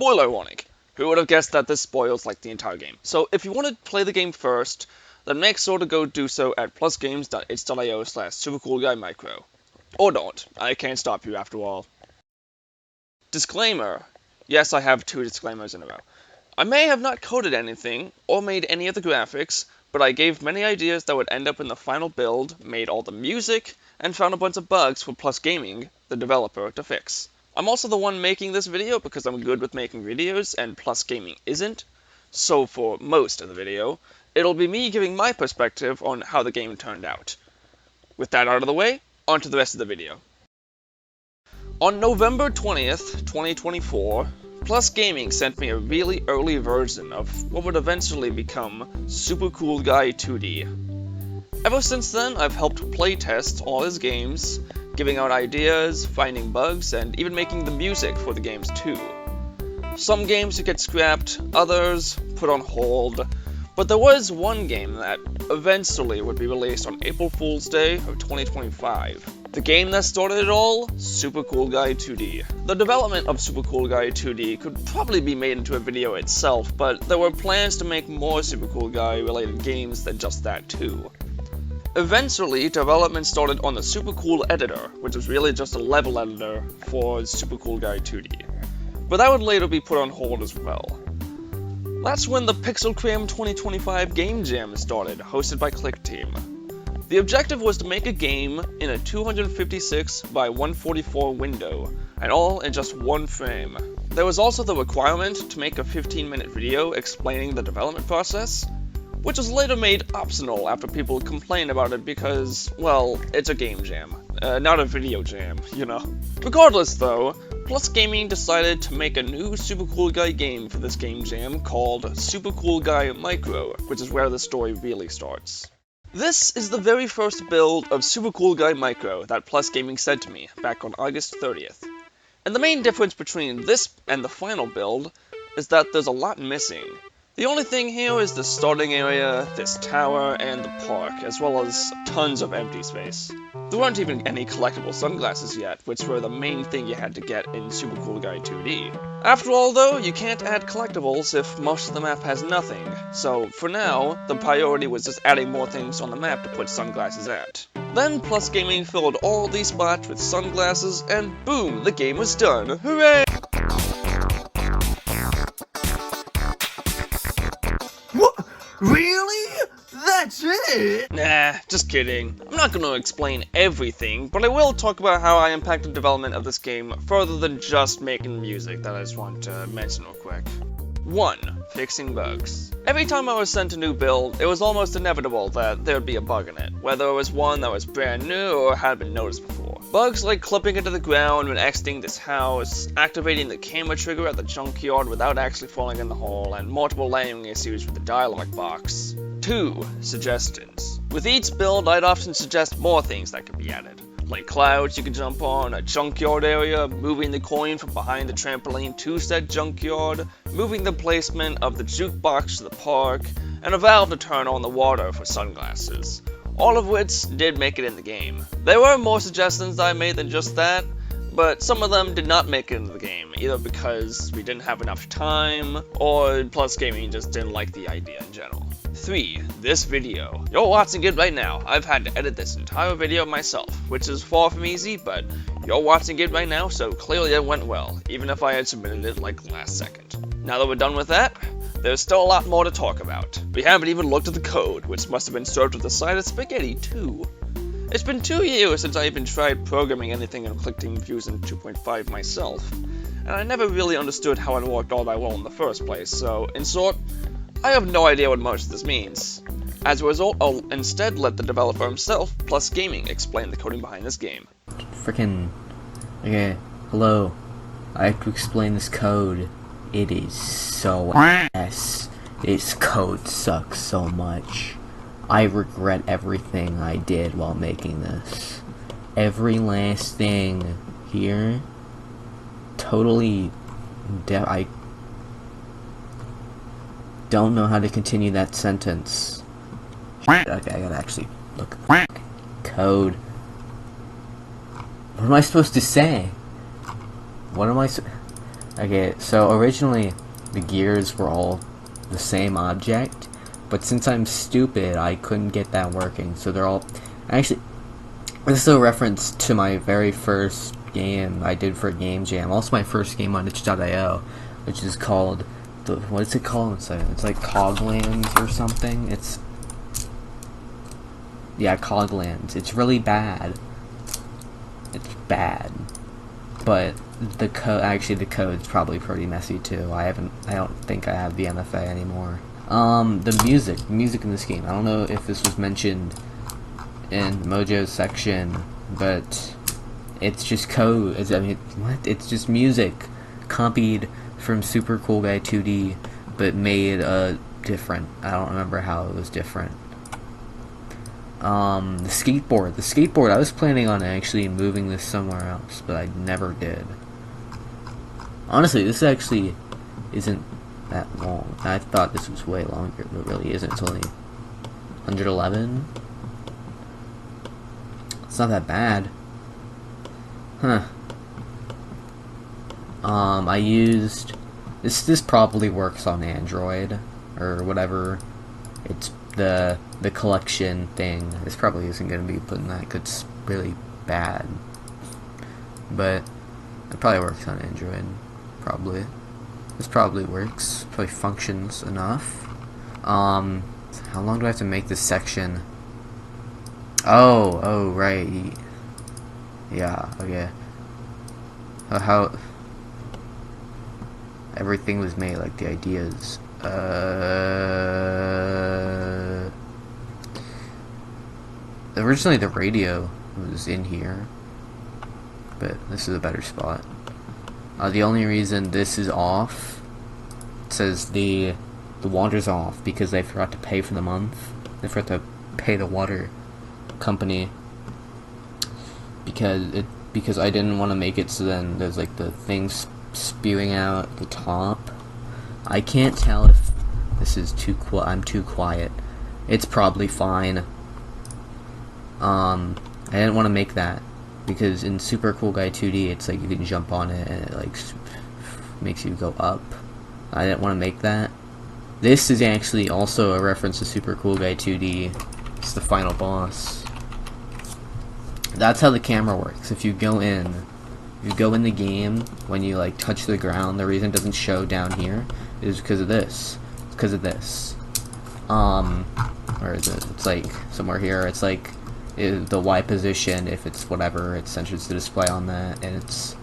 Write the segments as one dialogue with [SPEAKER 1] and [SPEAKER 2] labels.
[SPEAKER 1] Spoiler warning! Who would have guessed that this spoils like the entire game? So if you want to play the game first, then make sure to go do so at plusgames.itch.io/supercoolguymicro. Or don't. I can't stop you after all. Disclaimer. Yes, I have 2 disclaimers in a row. I may have not coded anything, or made any of the graphics, but I gave many ideas that would end up in the final build, made all the music, and found a bunch of bugs for Plushgaming, the developer, to fix. I'm also the one making this video because I'm good with making videos, and Plushgaming isn't. So for most of the video, it'll be me giving my perspective on how the game turned out. With that out of the way, on to the rest of the video. On November 20th, 2024, Plushgaming sent me a really early version of what would eventually become Super Cool Guy 2D. Ever since then, I've helped playtest all his games, giving out ideas, finding bugs, and even making the music for the games too. Some games would get scrapped, others put on hold, but there was one game that eventually would be released on April Fool's Day of 2025. The game that started it all? Super Cool Guy 2D. The development of Super Cool Guy 2D could probably be made into a video itself, but there were plans to make more Super Cool Guy related games than just that too. Eventually, development started on the Super Cool Editor, which was really just a level editor for Super Cool Guy 2D. But that would later be put on hold as well. That's when the PixelCRAM 2025 Gamejam started, hosted by ClickTeam. The objective was to make a game in a 256 by 144 window, and all in just one frame. There was also the requirement to make a 15-minute video explaining the development process, which was later made optional after people complained about it because, well, it's a game jam, not a video jam, you know. Regardless though, Plushgaming decided to make a new Super Cool Guy game for this game jam called Super Cool Guy Micro, which is where the story really starts. This is the very first build of Super Cool Guy Micro that Plushgaming sent to me back on August 30th. And the main difference between this and the final build is that there's a lot missing. The only thing here is the starting area, this tower, and the park, as well as tons of empty space. There weren't even any collectible sunglasses yet, which were the main thing you had to get in Super Cool Guy 2D. After all though, you can't add collectibles if most of the map has nothing, so for now, the priority was just adding more things on the map to put sunglasses at. Then Plushgaming filled all these spots with sunglasses, and boom, the game was done! Hooray!
[SPEAKER 2] What? Really? That's it?
[SPEAKER 1] Nah, just kidding. I'm not going to explain everything, but I will talk about how I impacted development of this game further than just making music that I just want to mention real quick. 1. Fixing bugs. Every time I was sent a new build, it was almost inevitable that there would be a bug in it, whether it was one that was brand new or had been noticed before. Bugs like clipping into the ground when exiting this house, activating the camera trigger at the junkyard without actually falling in the hole, and multiple landing issues with the dialog box. 2. Suggestions. With each build, I'd often suggest more things that could be added, like clouds you could jump on, a junkyard area, moving the coin from behind the trampoline to said junkyard, moving the placement of the jukebox to the park, and a valve to turn on the water for sunglasses. All of which did make it in the game. There were more suggestions I made than just that, but some of them did not make it into the game, either because we didn't have enough time, or Plushgaming just didn't like the idea in general. 3. This video. You're watching it right now. I've had to edit this entire video myself, which is far from easy, but you're watching it right now, so clearly it went well, even if I had submitted it like last second. Now that we're done with that, there's still a lot more to talk about. We haven't even looked at the code, which must have been served with a side of spaghetti too. It's been 2 years since I even tried programming anything in ClickTeam Fusion 2.5 myself, and I never really understood how it worked all that well in the first place, so in short, I have no idea what much of this means. As a result, I'll instead let the developer himself, Plushgaming, explain the coding behind this game.
[SPEAKER 3] Okay, hello. I have to explain this code. It is so ass. This code sucks so much. I regret everything I did while making this. Every last thing here. Totally. I don't know how to continue that sentence. Okay, I gotta actually look. Code. What am I supposed to say? What am I Okay, so originally the gears were all the same object, but since I'm stupid, I couldn't get that working. So they're all actually. This is a reference to my very first game I did for a game jam. Also, my first game on itch.io, which is called what is it called? It's like Coglands or something. Yeah, Coglands. It's really bad. It's bad, but the code's probably pretty messy too. I don't think I have the MFA anymore. The music in this game. I don't know if this was mentioned in Mojo's section, but it's just code. It's just music copied from Super Cool Guy 2D, but made different. I don't remember how it was different. The skateboard. I was planning on actually moving this somewhere else, but I never did. Honestly, this actually isn't that long. I thought this was way longer, but it really isn't. It's only 111. It's not that bad. Huh. I used this probably works on Android or whatever. It's the collection thing. This probably isn't gonna be putting that 'cause it's really bad. But it probably works on Android. Probably. This probably works. Probably functions enough. How long do I have to make this section? Oh, right. Yeah, okay. How everything was made, like the ideas. Originally the radio was in here, but this is a better spot. The only reason this is off, it says the water's off because they forgot to pay for the month. They forgot to pay the water company because I didn't want to make it so then there's like the things spewing out at the top. I can't tell if this is I'm too quiet. It's probably fine. I didn't want to make that because in Super Cool Guy 2D it's like you can jump on it and it like makes you go up. I didn't want to make that. This is actually also a reference to Super Cool Guy 2D. It's the final boss. That's how the camera works. If you go in the game, when you like touch the ground, the reason it doesn't show down here is because of this. It's because of this. Where is it? It's like somewhere here. It's like the Y position. If it's whatever, it centers the display on that, and it's.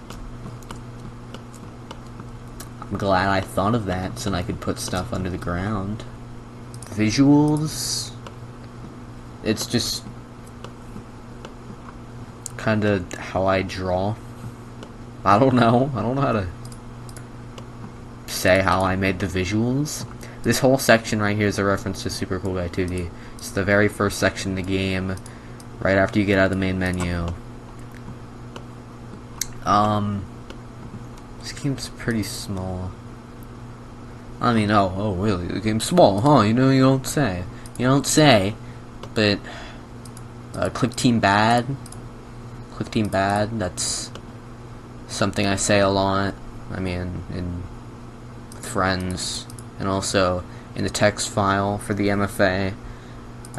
[SPEAKER 3] I'm glad I thought of that, so I could put stuff under the ground. Visuals. It's just kind of how I draw. I don't know how to say how I made the visuals. This whole section right here is a reference to Super Cool Guy 2D. It's the very first section of the game, right after you get out of the main menu. This game's pretty small. I mean, oh, really? The game's small, huh? You know, you don't say. You don't say. But click team bad. Click team bad. That's something I say a lot. I mean, in friends, and also in the text file for the MFA.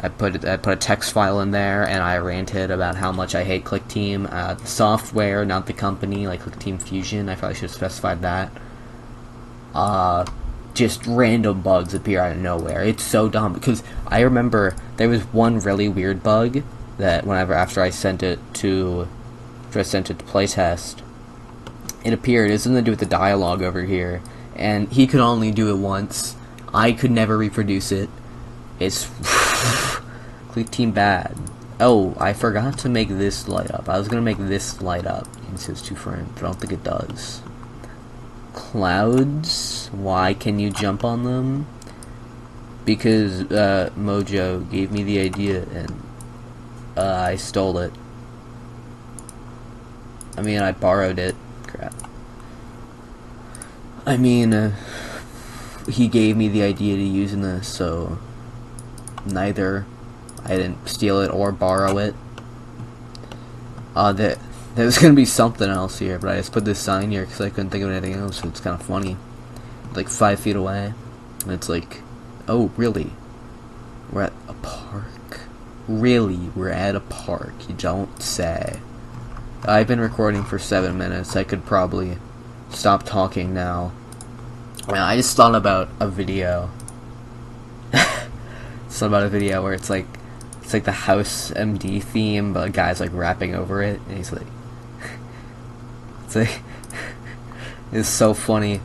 [SPEAKER 3] I put a text file in there, and I ranted about how much I hate ClickTeam, the software, not the company, like ClickTeam Fusion. I probably should have specified that. Just random bugs appear out of nowhere. It's so dumb because I remember there was one really weird bug that after I sent it to playtest, it appeared. It's something to do with the dialogue over here, and he could only do it once. I could never reproduce it. It's Click Team bad. Oh, I forgot to make this light up. I was gonna make this light up in Sims 2 frame, but I don't think it does. Clouds. Why can you jump on them? Because Mojo gave me the idea and I stole it. I mean, I borrowed it. Crap. I mean, he gave me the idea to use in this, so neither I didn't steal it or borrow it. There's gonna be something else here, but I just put this sign here because I couldn't think of anything else, so it's kind of funny. Like 5 feet away, and it's like, oh, really? We're at a park? Really? We're at a park? You don't say. I've been recording for 7 minutes. I could probably stop talking now. I just thought about a video. Thought about a video where it's like the House MD theme, but a guy's like rapping over it, and he's like, it's like, it's so funny.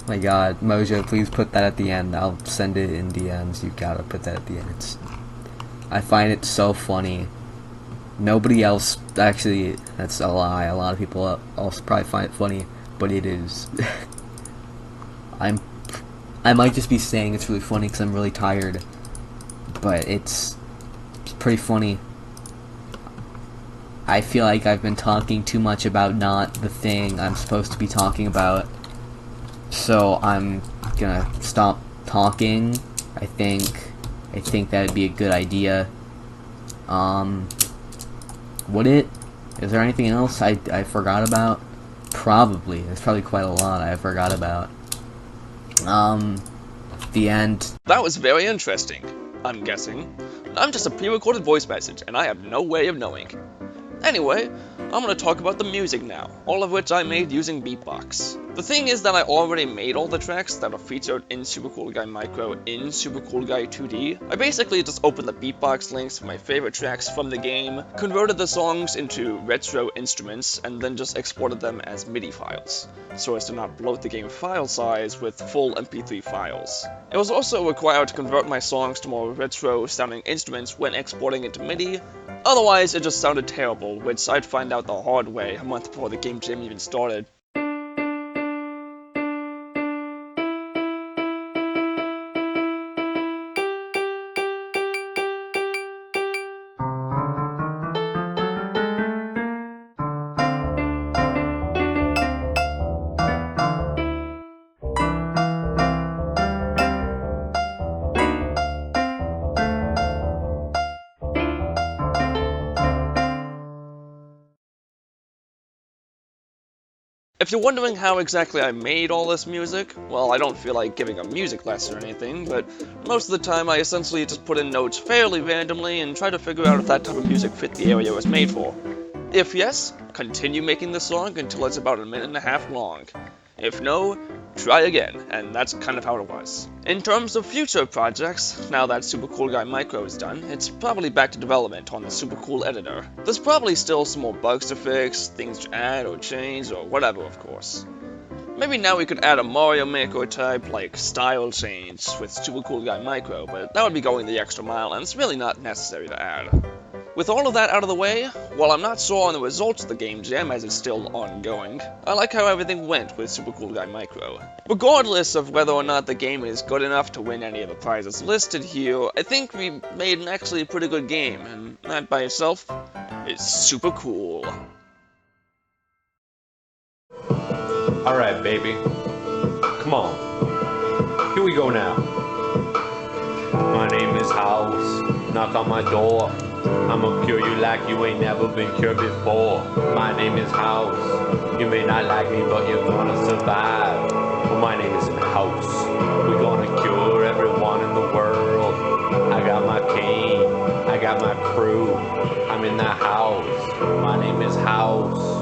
[SPEAKER 3] My God, Mojo, please put that at the end. I'll send it in DMs. You gotta put that at the end. I find it so funny. Nobody else, actually, that's a lie. A lot of people also probably find it funny, but it is. I might just be saying it's really funny because I'm really tired, but it's pretty funny. I feel like I've been talking too much about not the thing I'm supposed to be talking about, so I'm gonna stop talking. I think that'd be a good idea. Would it? Is there anything else I forgot about? Probably. There's probably quite a lot I forgot about. The end.
[SPEAKER 1] That was very interesting, I'm guessing. I'm just a pre-recorded voice message, and I have no way of knowing. Anyway, I'm gonna talk about the music now, all of which I made using Beatbox. The thing is that I already made all the tracks that are featured in Super Cool Guy Micro in Super Cool Guy 2D. I basically just opened the Beatbox links for my favorite tracks from the game, converted the songs into retro instruments, and then just exported them as MIDI files, so as to not bloat the game file size with full MP3 files. It was also required to convert my songs to more retro sounding instruments when exporting into MIDI, otherwise it just sounded terrible, which I'd find out the hard way a month before the game jam even started. If you're wondering how exactly I made all this music, well, I don't feel like giving a music lesson or anything, but most of the time I essentially just put in notes fairly randomly and try to figure out if that type of music fit the area it was made for. If yes, continue making the song until it's about 1.5 minutes long. If no, try again, and that's kind of how it was. In terms of future projects, now that Super Cool Guy Micro is done, it's probably back to development on the Super Cool editor. There's probably still some more bugs to fix, things to add or change, or whatever, of course. Maybe now we could add a Mario Maker type, like, style change with Super Cool Guy Micro, but that would be going the extra mile, and it's really not necessary to add. With all of that out of the way, while I'm not sure on the results of the game jam as it's still ongoing, I like how everything went with Super Cool Guy Micro. Regardless of whether or not the game is good enough to win any of the prizes listed here, I think we made an actually pretty good game, and that by itself is super cool.
[SPEAKER 4] Alright, baby. Come on. Here we go now. My name is House. Knock on my door. I'ma cure you like you ain't never been cured before. My name is House. You may not like me, but you're gonna survive. Well, my name is House. We're gonna cure everyone in the world. I got my cane. I got my crew. I'm in the house. My name is House.